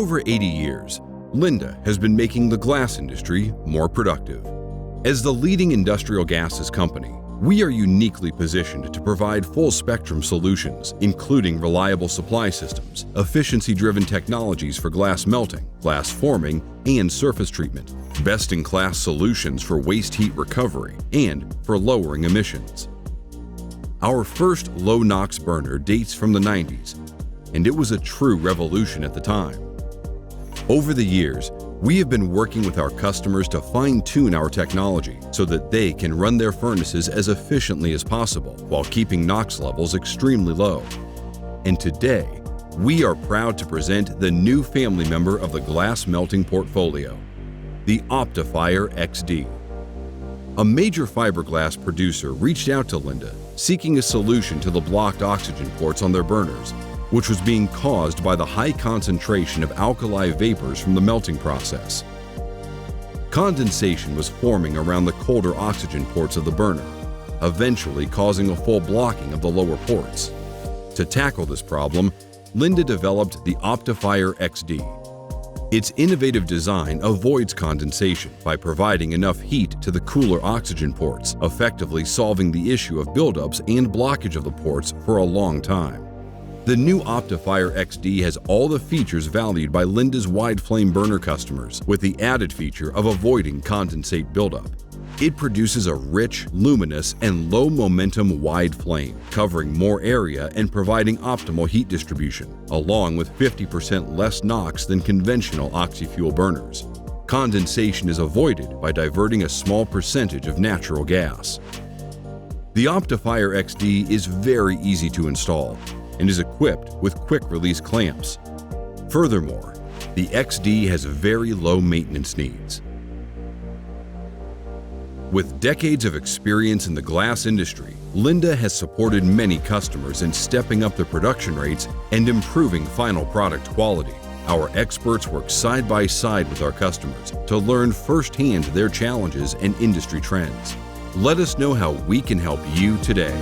over 80 years, Linde has been making the glass industry more productive. As the leading industrial gases company, we are uniquely positioned to provide full-spectrum solutions, including reliable supply systems, efficiency-driven technologies for glass melting, glass forming, and surface treatment, best-in-class solutions for waste heat recovery, and for lowering emissions. Our first low-NOx burner dates from the 90s, and it was a true revolution at the time. Over the years, we have been working with our customers to fine-tune our technology so that they can run their furnaces as efficiently as possible while keeping NOx levels extremely low. And today, we are proud to present the new family member of the glass melting portfolio, the OptiFire XD. A major fiberglass producer reached out to Linde seeking a solution to the blocked oxygen ports on their burners, which was being caused by the high concentration of alkali vapors from the melting process. Condensation was forming around the colder oxygen ports of the burner, eventually causing a full blocking of the lower ports. To tackle this problem, Linde developed the OptiFire XD. Its innovative design avoids condensation by providing enough heat to the cooler oxygen ports, effectively solving the issue of buildups and blockage of the ports for a long time. The new OptiFire XD has all the features valued by Linde's wide flame burner customers, with the added feature of avoiding condensate buildup. It produces a rich, luminous, and low-momentum wide flame, covering more area and providing optimal heat distribution, along with 50% less NOx than conventional oxy-fuel burners. Condensation is avoided by diverting a small percentage of natural gas. The OptiFire XD is very easy to install and is equipped with quick-release clamps. Furthermore, the XD has very low maintenance needs. With decades of experience in the glass industry, Linde has supported many customers in stepping up their production rates and improving final product quality. Our experts work side by side with our customers to learn firsthand their challenges and industry trends. Let us know how we can help you today.